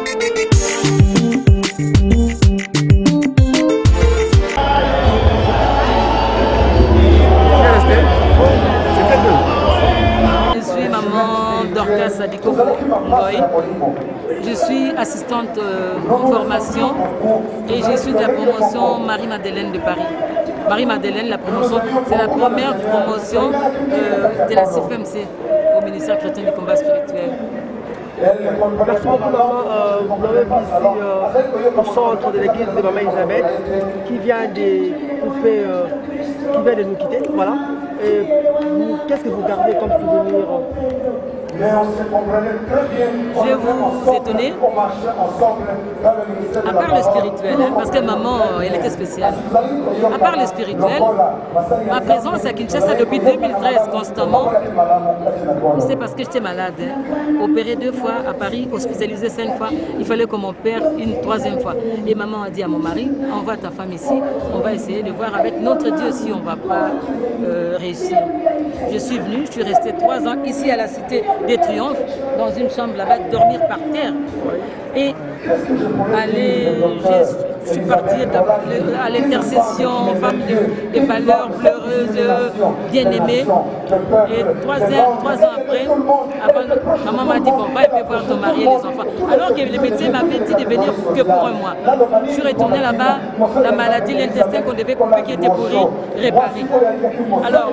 Je suis maman Dorcas Sadiko Ngoy. Je suis assistante en formation et je suis de la promotion Marie-Madeleine de Paris. Marie-Madeleine, la promotion, c'est la première promotion de la CFMC au ministère chrétien du combat spirituel. Merci beaucoup maman. Vous l'avez vu ici au centre de l'église de Maman Elisabeth qui vient de nous quitter. Voilà. Et qu'est-ce que vous gardez comme souvenir? Je vais vous étonner, à part le spirituel, hein, parce que maman, elle était spéciale. À part le spirituel, ma présence à Kinshasa depuis 2013 constamment, c'est parce que j'étais malade. Hein. Opéré 2 fois à Paris, hospitalisé 5 fois, il fallait qu'on m'opère une 3e fois. Et maman a dit à mon mari, envoie ta femme ici, on va essayer de voir avec notre Dieu si on ne va pas réussir. Je suis venue, je suis restée 3 ans ici à la Cité des Triomphes, dans une chambre là-bas, dormir par terre. Et je suis partie à l'intercession, femme de valeurs, pleureuse, bien-aimée. Et 3 ans après, maman m'a dit, bon, va un peu voir ton mari et les enfants. Alors que le médecin m'avait dit de venir que pour 1 mois. Je suis retournée là-bas, la maladie, l'intestin qu'on devait couper qui était pourri, réparer. Alors,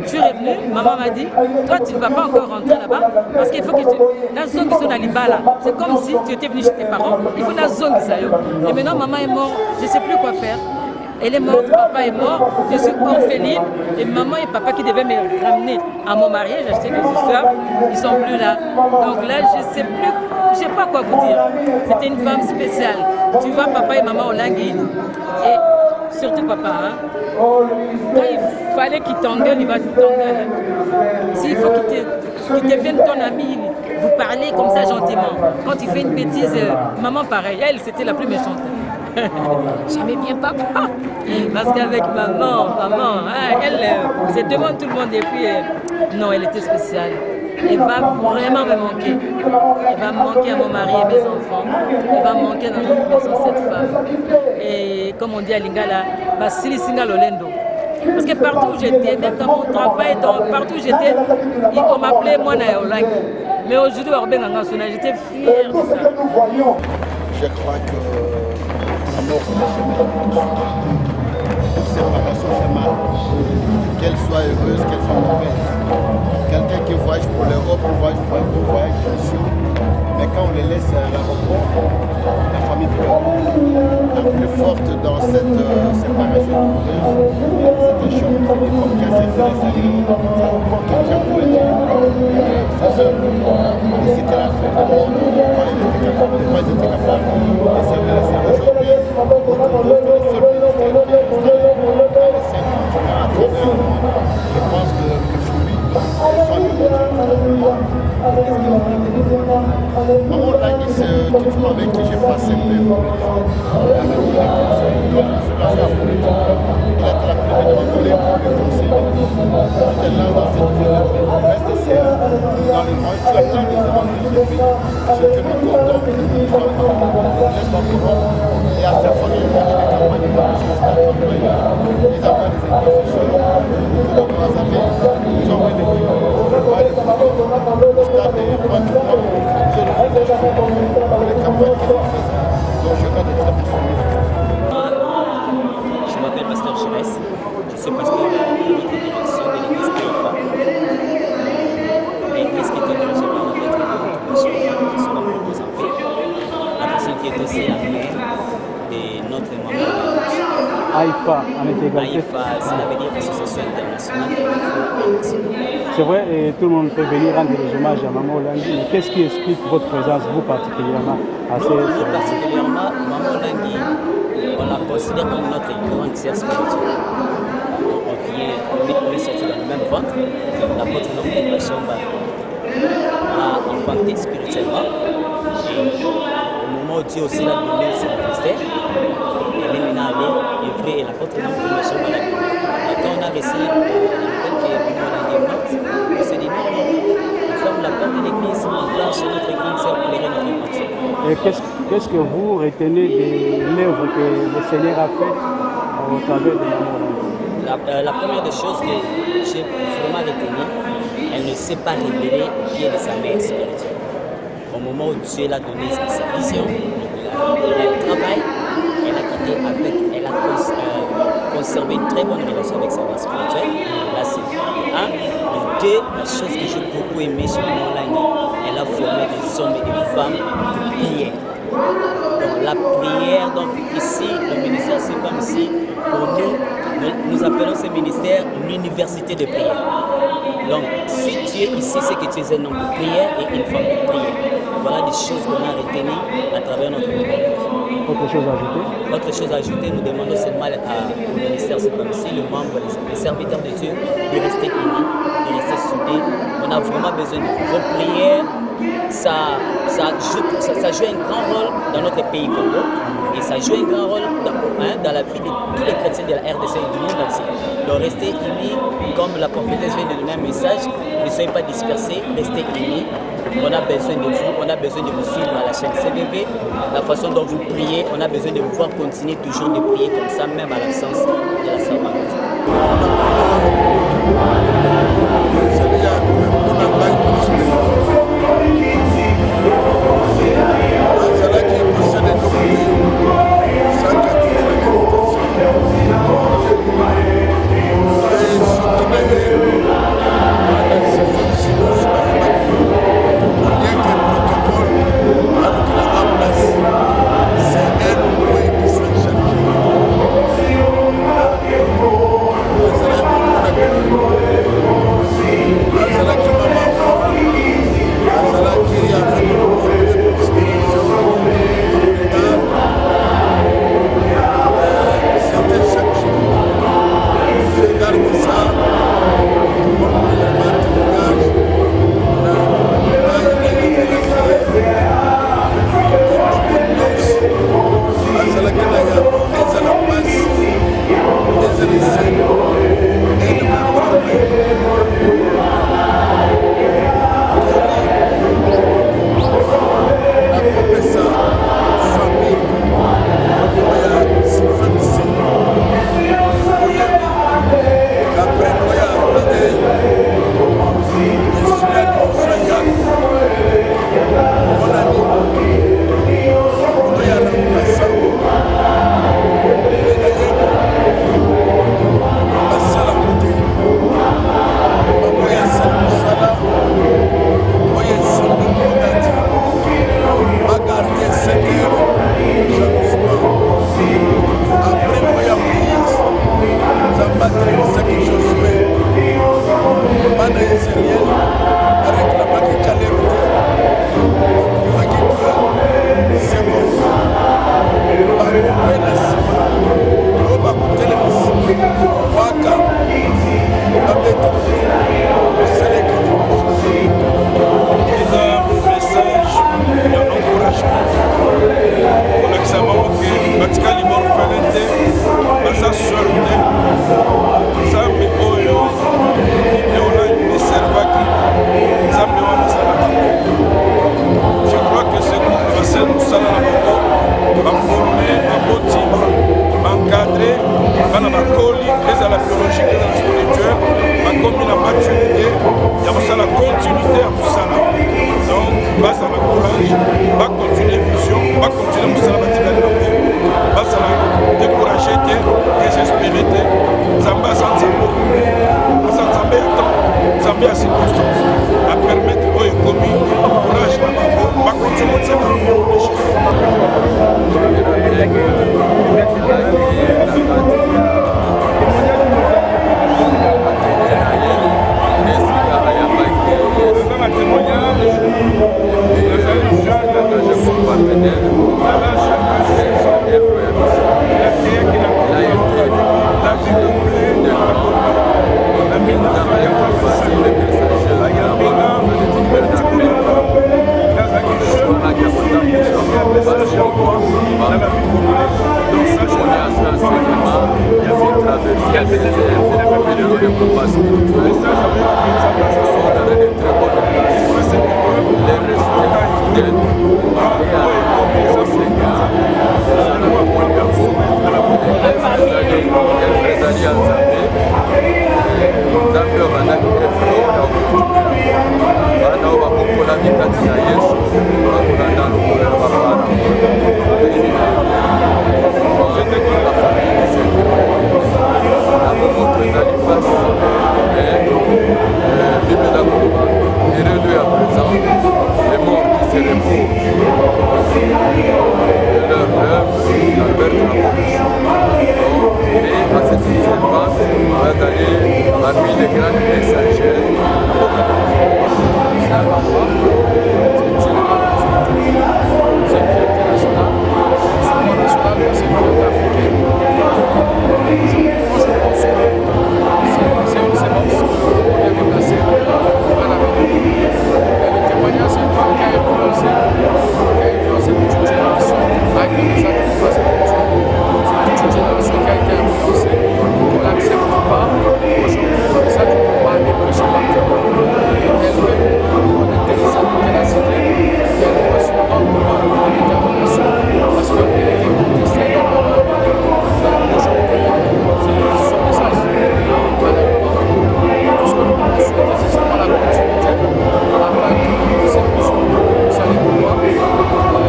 je suis revenue, maman m'a dit, toi tu ne vas pas encore rentrer là-bas, parce qu'il faut que tu... La zone qui sont à Libala, c'est comme si tu étais venu chez tes parents, il faut la zone qui s'aille. Et maintenant maman est morte, je ne sais plus quoi faire. Elle est morte, papa est mort, je suis orpheline, et maman et papa qui devaient me ramener à mon mariage, acheter des histoires, ils ne sont plus là. Donc là, je ne sais plus, je ne sais pas quoi vous dire. C'était une femme spéciale. Tu vois papa et maman au Languille, et surtout papa, hein. Quand il fallait qu'il t'engueule, il va t'engueuler. S'il faut qu'il devienne ton ami, vous parlez comme ça gentiment. Quand il fait une bêtise, maman pareil, elle c'était la plus méchante. J'aimais bien papa. Parce qu'avec maman, hein, elle, c'est devant tout le monde. Et puis, non, elle était spéciale. Elle va vraiment me manquer. Elle va me manquer à mon mari et mes enfants. Elle va me manquer dans notre maison, cette femme. Et comme on dit à Lingala, Basili Singa Lolendo. Parce que partout où j'étais, même dans mon travail, partout où j'étais, on m'appelait Mwana Yaolang. Mais aujourd'hui, j'étais fière de ça. Je crois que la mort une séparation fait mal. Qu'elle soit heureuse, qu'elle soit mauvaise. Quelqu'un qui voyage pour l'Europe, voyage bien sûr. Mais quand on les laisse à l'aéroport, la famille pleure. La plus forte dans cette séparation, c'est un choc. Il faut qu'elle se laisse aller. Quelqu'un pour sa soeur. Et c'était la fin du monde. Quand ils étaient capables de se laisser. Aujourd'hui, autour de les seuls ministères qui restent dans les 5 continents à travers le monde, je pense que le fruit soit de Maman Langui, c'est toute femme avec qui j'ai passé un peu. Il a été la première de m'appeler pour le conseil. Tout est là dans cette ville. Reste ici dans le monde. Tu as plein de demandes que j'ai fait. Ce que nous comptons, laisse-moi pour et à chaque fois qu'il y a des campagnes, ils appellent des institutions. Nous avons ils ont envoyé des livres. Je m'appelle Pasteur Chérès, je suis pasteur de l'unité de direction de l'église Haïfa. L'église qui est dirigée par notre maître de votre cher, son nom repose en paix. La personne qui est aussi la mère de notre maman. Haïfa, en égalité. Haïfa, ça veut dire Association internationale de C'est vrai, et tout le monde peut venir rendre des hommages à Maman Langui. Mais qu'est-ce qui explique votre présence, vous particulièrement, à ces... Nous particulièrement, Maman Langui, on la considère comme notre grande sœur spirituelle. On est sortis dans le même ventre, l'apôtre nom de la Chamba a enfanté spirituellement. Et au moment où Dieu aussi l'a donné son ministère, elle est maintenant allée œuvrer et l'apôtre nom de la Chamba l'a donné. Et quand on a reçu la nouvelle que Maman Langui est morte, on s'est dit non, il ferme la porte de l'église, on blanche chez notre grande sœur pour pleurer notre église. Et qu'est-ce que vous retenez de l'œuvre que le Seigneur a faite au travers de la première des choses que j'ai vraiment retenue, elle ne s'est pas révélée au pied de sa mère spirituelle. Au moment où Dieu l'a donné sa vision, elle travaille, elle a conservé une très bonne relation avec sa mère spirituelle. Là, c'est un. Et deux, la chose que j'ai beaucoup aimé chez Maman, elle a formé des hommes et des femmes de prière. Donc la prière, donc ici, le ministère c'est comme si, pour nous appelons ce ministère l'université de prière. Donc si tu es ici, c'est que tu es un homme de prière et une femme de prière. Voilà des choses qu'on a retenues à travers notre ministère. Autre chose à ajouter? Autre chose à ajouter, nous demandons seulement au ministère c'est comme si, le membre, les serviteurs de Dieu, de rester unis, de rester soudés. On a vraiment besoin de vos prières. Ça joue un grand rôle dans notre pays Congo et ça joue un grand rôle dans la vie de tous les chrétiens de la RDC et du monde entier. Donc restez unis, comme la prophétesse vient de donner un message, ne soyez pas dispersés, restez unis. On a besoin de vous, on a besoin de vous suivre à la chaîne CVV, la façon dont vous priez, on a besoin de vous voir continuer toujours de prier comme ça, même à l'absence de la sœur Marguerite. Il y a le message de passe spirituel. C'est toute une génération qui a été influencée, qui n'accepte pas. Aujourd'hui, le message du combat est prêché partout. Et elle fait une intéressante qu'elle a cité. Et elle voit sur un moment de détermination parce qu'elle était contestée dans le monde. Aujourd'hui, c'est son message. Tout ce que nous pouvons souhaiter, c'est seulement la continuité afin que cette vision s'allait pouvoir.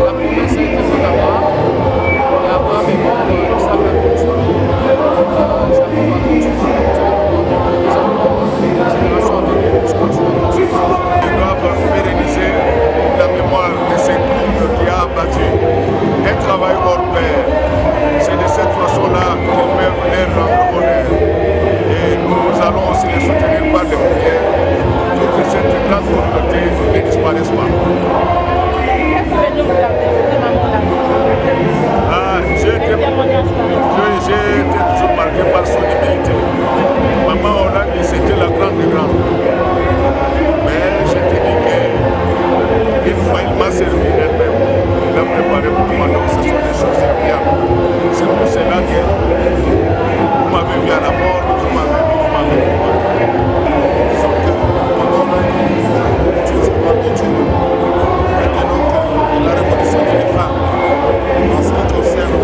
La promesse a été faite à Abraham. Et Abraham est mort, ça va continuer. Jacob va continuer. Les enfants, les générations à venir, je continue à continuer. Ils doivent pérenniser la mémoire de ce couple qui a abattu un travail hors pair. C'est de cette façon-là qu'ils peuvent les rendre honneur. Et nous allons aussi les soutenir par des prières pour que cette grande communauté ne disparaisse pas. J'ai été toujours marqué par son humilité. Maman Hollande, c'était la grande. Mais je te dis qu'une fois, il m'a servi elle-même. Il a préparé pour moi, donc ce sont des choses incroyables. C'est pour cela que vous m'avez vu à la mort, vous m'avez vu. Disons que tu sais pas de Dieu. Maintenant que la révolution des femmes, en ce qui concerne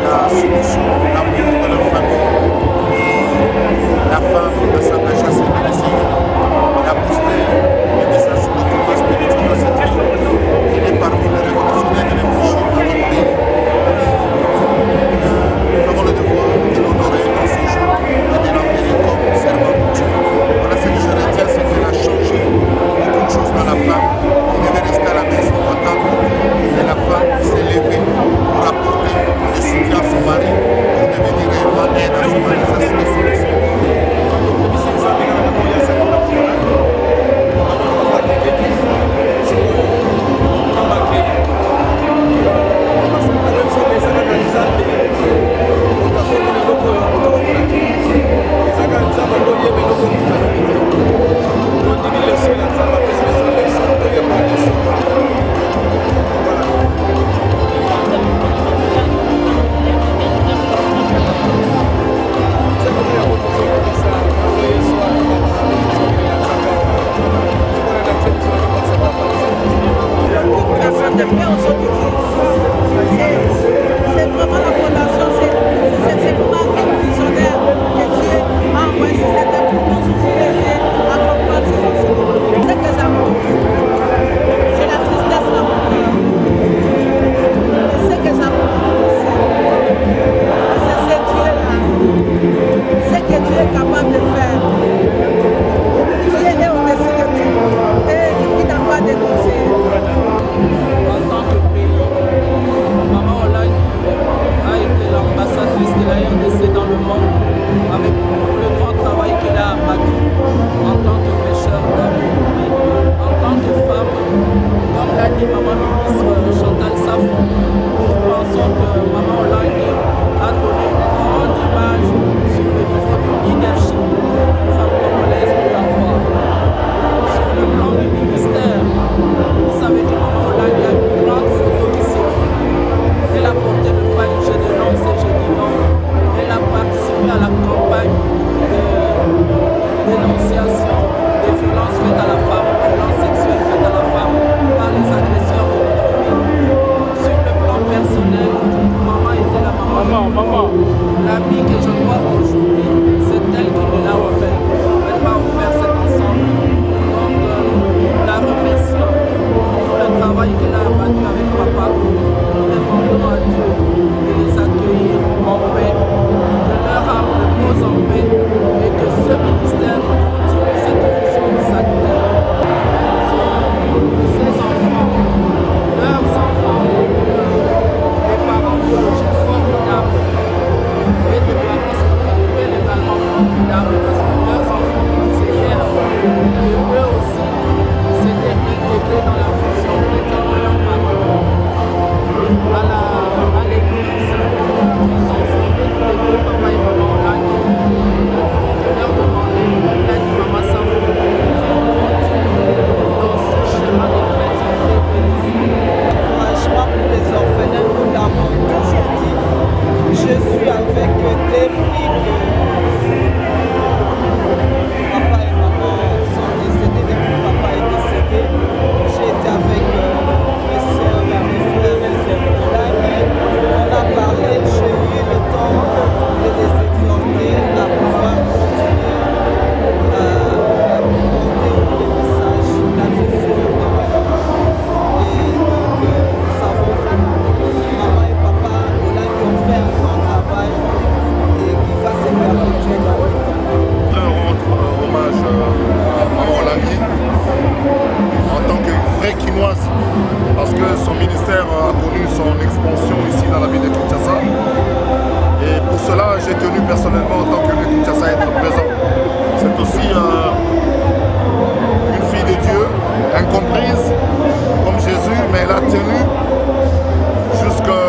la solution, l'amour de la famille, la femme a s'engager à servir le Seigneur. Elle a boosté les messages sur le combat spirituel dans cette ville. Elle est parmi les révolutionnaires de l'évangile de notre pays. Nous avons le devoir de l'honorer dans ces jours et de l'enterrer comme servant de Dieu. Voilà ce que je retiens, c'est qu'elle a changé beaucoup de choses dans la femme qui devait rester à la maison attendre. Et la femme s'est levée pour apporter le soutien à son mari, pour devenir réellement aide à son mari. Ça, c'est des solutions. C'est vraiment la fondation, c'est vraiment un visionnaire que Dieu a envoyé sur cette terre pour nous utiliser à comprendre ces enseignements. C'est que j'aime, c'est la tristesse dans mon cœur. C'est que j'aime aussi. C'est ce Dieu-là, c'est que Dieu est capable de faire. Dieu est au-dessus de tout et il n'a pas de conseil. En tant que pays, Maman Hollande a été l'ambassadrice de la RDC dans le monde avec le grand travail qu'elle a abattu en tant que pêcheur d'amour. En tant que femme, comme l'a dit Maman ministre Chantal Safo, nous pensons que Maman Hollande a donné une grande image sur le niveau du leadership qu'une femme congolaise peut avoir. Sur le plan du ministère, vous savez que Maman Hollande a une grande photo ici. Elle a porté le foyer Je dénonce et je dis non. Elle a participé à la campagne de dénonciation des violences faites à la femme, violences sexuelles faites à la femme par les agresseurs de notre pays. Sur le plan personnel, maman était la maman. L'amie que je vois aujourd'hui, c'est elle qui me l'a offert. Elle m'a offert cet ensemble. Donc, la remercions pour tout le travail qu'elle a abattu avec papa. Nous demandons à Dieu de les accueillir en paix, de leur âme repose en paix et que ce ministère continue cette vision salutaire. Ces enfants, leurs enfants, des parents biologiques formidables et des parents son expansion ici dans la ville de Kinshasa. Et pour cela, j'ai tenu personnellement en tant que de Kinshasa à être présent. C'est aussi une fille de Dieu, incomprise, comme Jésus, mais elle a tenu jusqu'à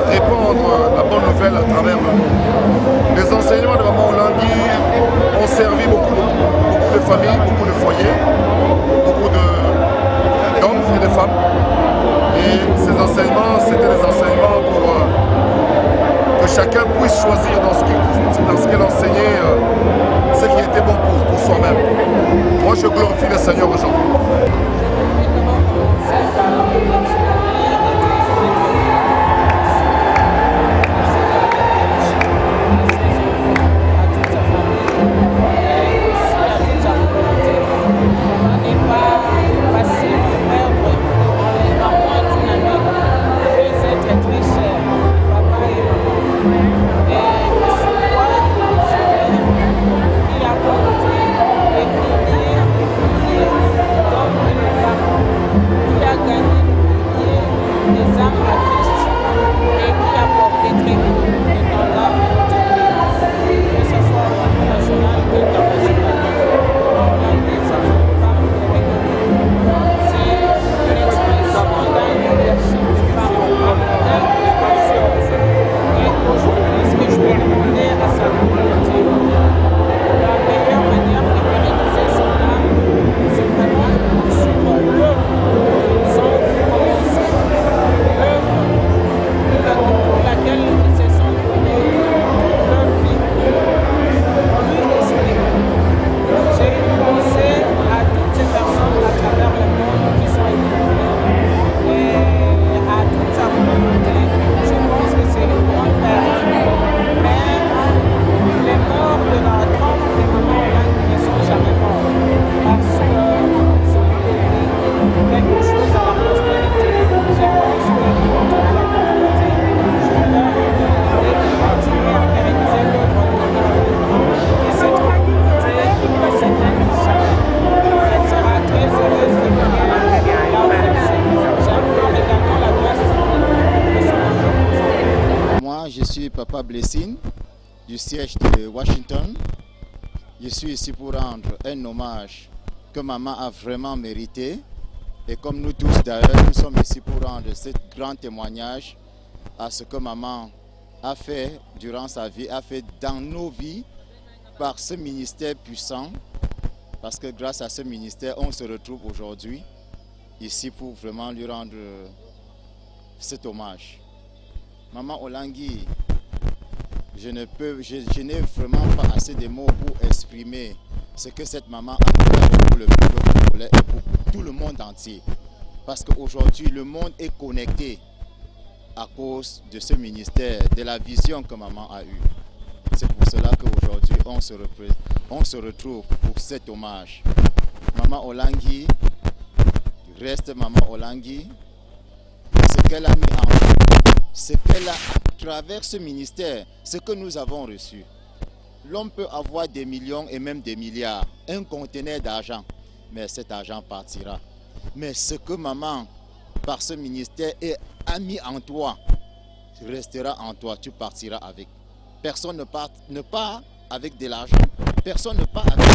répandre la bonne nouvelle à travers le monde. Les enseignements de Maman Olangui ont servi beaucoup de familles, beaucoup de foyers, beaucoup d'hommes et de femmes. Et ces enseignements, c'était des enseignements pour que chacun puisse choisir dans ce qu'elle enseignait ce qui était bon pour soi-même. Moi, je glorifie le Seigneur aujourd'hui. Papa Blessing du siège de Washington. Je suis ici pour rendre un hommage que maman a vraiment mérité. Et comme nous tous d'ailleurs, nous sommes ici pour rendre ce grand témoignage à ce que maman a fait durant sa vie, a fait dans nos vies par ce ministère puissant. Parce que grâce à ce ministère, on se retrouve aujourd'hui ici pour vraiment lui rendre cet hommage. Maman Olangui, je n'ai vraiment pas assez de mots pour exprimer ce que cette maman a fait pour le peuple congolais et pour tout le monde entier. Parce qu'aujourd'hui, le monde est connecté à cause de ce ministère, de la vision que maman a eue. C'est pour cela qu'aujourd'hui, on se retrouve pour cet hommage. Maman Olangui reste Maman Olangui. Ce qu'elle a mis en œuvre, ce qu'elle a à travers ce ministère, ce que nous avons reçu. L'homme peut avoir des millions et même des milliards, un conteneur d'argent, mais cet argent partira. Mais ce que maman, par ce ministère, a mis en toi, restera en toi, tu partiras avec. Personne ne part avec de l'argent, personne ne part avec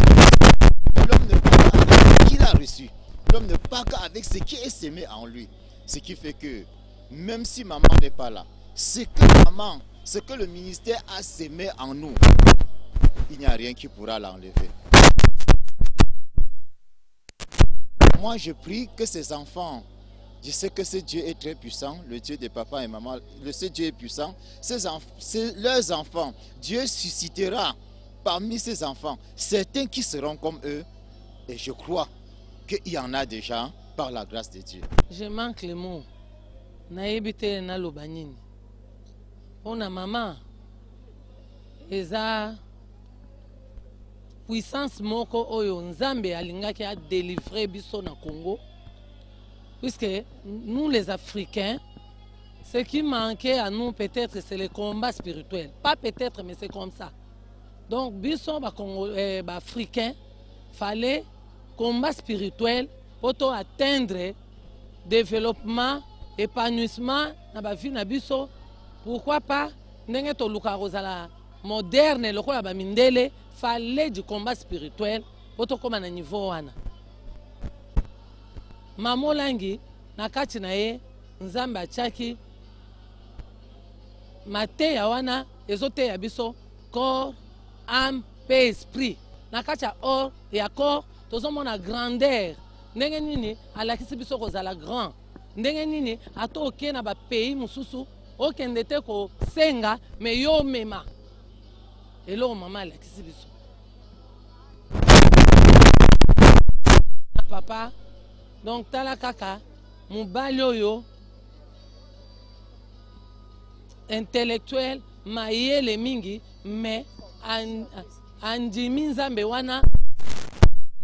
l'homme ne part pas avec ce qu'il a reçu. L'homme ne part qu'avec ce qui est sémé en lui. Ce qui fait que, même si maman n'est pas là, ce que le ministère a sémé en nous, il n'y a rien qui pourra l'enlever. Moi, je prie que ces enfants, je sais que ce Dieu est très puissant, le Dieu de papa et maman, ce Dieu est puissant, leurs enfants, Dieu suscitera parmi ces enfants certains qui seront comme eux, et je crois qu'il y en a déjà par la grâce de Dieu. Je manque les mots. Naïbité na lobanini. On a maman. Eza puissance moko oyo nzambe alingaki a délivrer biso na Congo. Puisque nous les Africains, ce qui manquait à nous peut-être c'est le combat spirituel. Pas peut-être mais c'est comme ça. Donc biso ba Africains fallait combat spirituel pour atteindre développement épanouissement na ba vie na biso. Pourquoi pas ndenge to luka rozala moderne lokola ba mindele fallait du combat spirituel poto koma na niveau wana. Mama Olangi na kati na ye nzambe achaki mateya wana ezote ya biso corps, âme, pe esprit. Na kati ya or ya corps tozomona grandeur. Ndenge nini alakisi biso kozala grand. Ndenge nini ato oke na ba pays mususu okende te ko senga me yo mema. Eloko mama alakisi biso. Papa donc tala kaka mobali oyo intellectuel mayele mingi mais andimi nzambe wana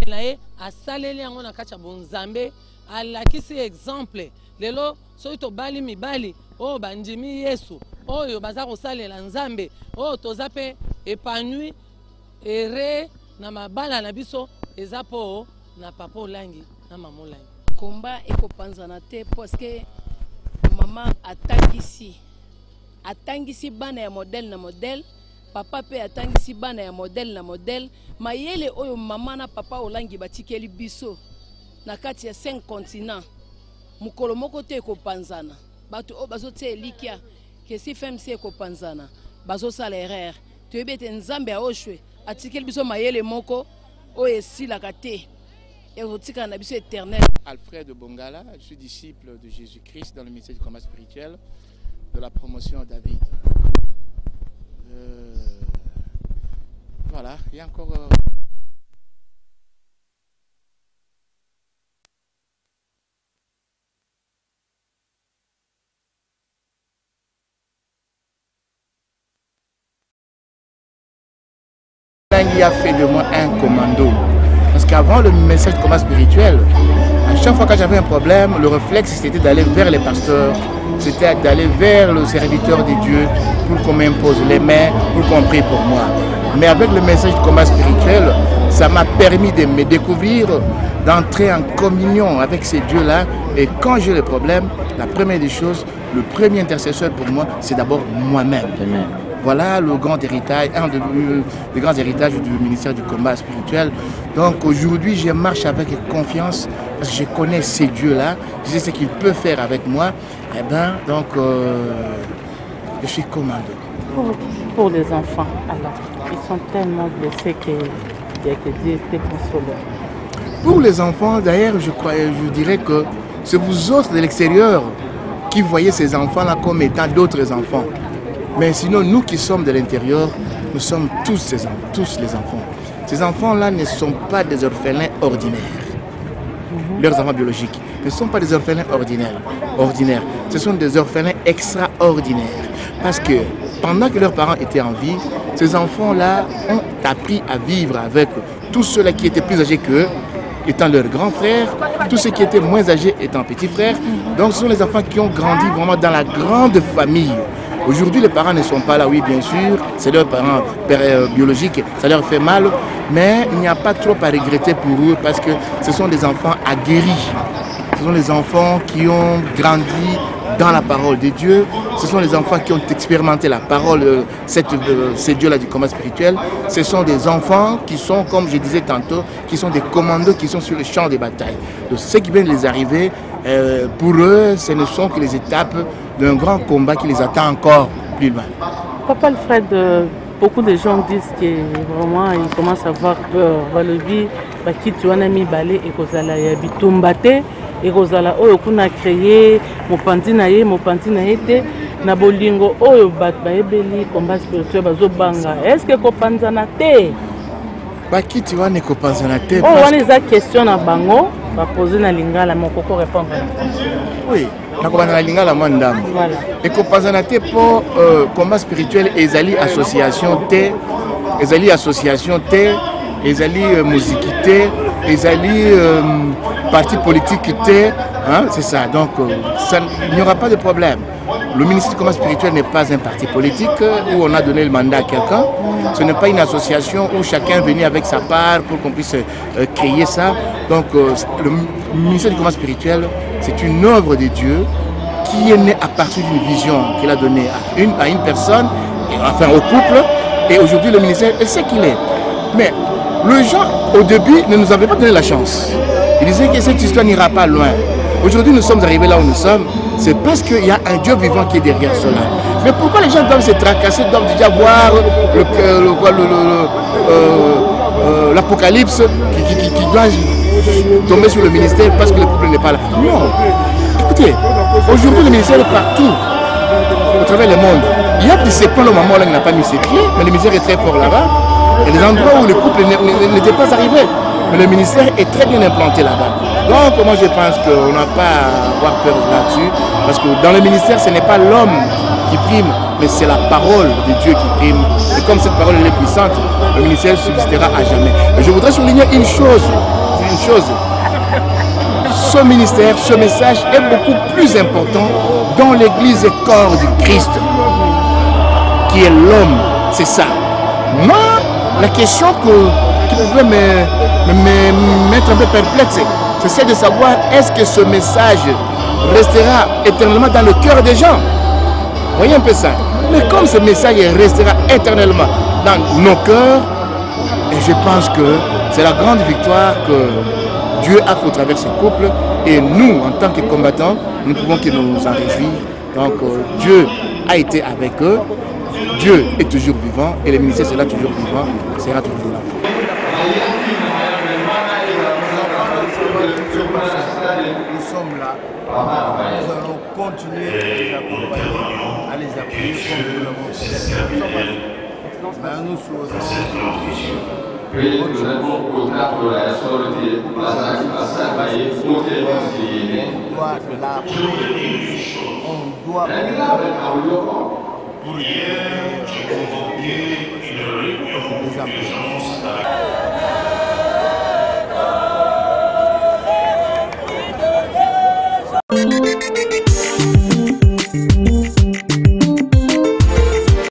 na ye asaleli yango na kati ya bonzambe alakisi exemple lelo soki tobali mibali oyo bandimi Yesu oyo baza kosalela nzambe oyo toza mpe épanoui ere na mabala na biso eza po na Papa Olangi na Mama Olangi. Combat ekopanzana te parce que maman atangisi bana ya modèle na modèle, papa pe atangisi bana ya modèle na modèle, mayele oyo mama na Papa Olangi batikeli biso na kati ya 5 continents. Mukolo moko te ekopanzana. Bato o bazo te likia que si FMC ekopanzana, bazo sala erreur. Tu ebete nzambe a oshwe atikeli biso mayele moko oyo esilaka te. Alfred Bongala, je suis disciple de Jésus-Christ dans le ministère du combat spirituel de la promotion David. Voilà, il y a encore... Il a fait de moi un commando. Parce qu'avant le message de combat spirituel, à chaque fois que j'avais un problème, le réflexe c'était d'aller vers les pasteurs, c'était d'aller vers le serviteur de Dieu pour qu'on m'impose les mains, pour qu'on prie pour moi. Mais avec le message de combat spirituel, ça m'a permis de me découvrir, d'entrer en communion avec ces dieux-là. Et quand j'ai le problème, la première des choses, le premier intercesseur pour moi, c'est d'abord moi-même. Voilà le grand héritage, un des grands héritages du ministère du combat spirituel. Donc aujourd'hui, je marche avec confiance parce que je connais ces dieux-là, je sais ce qu'ils peuvent faire avec moi. Et bien, donc, je suis commando. Pour les enfants, alors, ils sont tellement blessés qu'il y a que Dieu était consolé. Pour les enfants, d'ailleurs, je dirais que c'est vous autres de l'extérieur qui voyez ces enfants-là comme étant d'autres enfants. Mais sinon, nous qui sommes de l'intérieur, nous sommes tous les enfants. Ces enfants-là ne sont pas des orphelins ordinaires. Leurs enfants biologiques ne sont pas des orphelins ordinaires. Ce sont des orphelins extraordinaires. Parce que pendant que leurs parents étaient en vie, ces enfants-là ont appris à vivre avec tous ceux-là qui étaient plus âgés qu'eux, étant leurs grands frères, tous ceux qui étaient moins âgés étant petits frères. Donc ce sont les enfants qui ont grandi vraiment dans la grande famille. Aujourd'hui, les parents ne sont pas là, oui, bien sûr, c'est leurs parents biologiques, ça leur fait mal, mais il n'y a pas trop à regretter pour eux parce que ce sont des enfants aguerris. Ce sont des enfants qui ont grandi dans la parole de Dieu. Ce sont les enfants qui ont expérimenté la parole, ces dieux-là du combat spirituel. Ce sont des enfants qui sont, comme je disais tantôt, qui sont des commandos qui sont sur le champ de bataille. Donc, ce qui vient de les arriver, pour eux, ce ne sont que les étapes d'un grand combat qui les attend encore plus loin. Papa Alfred, beaucoup de gens disent que vraiment ils commencent à avoir peur. Balobi, bakiti wana mibale ekozala ya bitumba te, ekozala oyo kuna créer mopanzi na ye te na bolingo oyo bat bayebeli combat spirituel bazobanga. Est-ce que kopanzana te? Bakiti wana ekopanzana te. Oh, wana eza question na bango, ba poser na lingala moko ko répondre. Oui. Na lingala mandam. Voilà. Ekopanzana te pour combat spirituel ezali association te, ezali musique te, ezali parti politique te, hein, c'est ça. Donc il n'y aura pas de problème. Le ministère du combat spirituel n'est pas un parti politique où on a donné le mandat à quelqu'un. Ce n'est pas une association où chacun est venu avec sa part pour qu'on puisse créer ça. Donc le ministère du combat spirituel, c'est une œuvre de Dieu qui est né à partir d'une vision qu'il a donnée à une personne, enfin au couple, et aujourd'hui le ministère est ce qu'il est. Mais le gens, au début, ne nous avaient pas donné la chance. Ils disaient que cette histoire n'ira pas loin. Aujourd'hui, nous sommes arrivés là où nous sommes, c'est parce qu'il y a un Dieu vivant qui est derrière cela. Mais pourquoi les gens doivent se tracasser, doivent déjà voir l'apocalypse qui doit tomber sur le ministère parce que le couple n'est pas là? Non. Écoutez, aujourd'hui, le ministère est partout, au travers le monde. Il y a des séquelles au moment où il n'a pas mis ses pieds, mais le ministère est très fort là-bas. Il y a des endroits où le couple n'était pas arrivé. Mais le ministère est très bien implanté là-bas. Donc moi je pense qu'on n'a pas à avoir peur là-dessus. Parce que dans le ministère, ce n'est pas l'homme qui prime, mais c'est la parole de Dieu qui prime. Et comme cette parole est puissante, le ministère subsistera à jamais. Et je voudrais souligner une chose. Ce ministère, ce message est beaucoup plus important dans l'église et corps du Christ, qui est l'homme. C'est ça. Non, la question qui pouvait me mettre un peu perplexe, c'est celle de savoir est-ce que ce message restera éternellement dans le cœur des gens. Voyez un peu ça. Mais comme ce message restera éternellement dans nos cœurs, et je pense que c'est la grande victoire que Dieu a fait au travers ce couple. Et nous, en tant que combattants, nous ne pouvons que nous en réjouir. Donc Dieu a été avec eux. Dieu est toujours vivant et le ministère sera toujours vivant, sera toujours là. Nous sommes là, nous allons continuer à les accompagner, à les appuyer comme nous l'avons fait. Nous on doit pour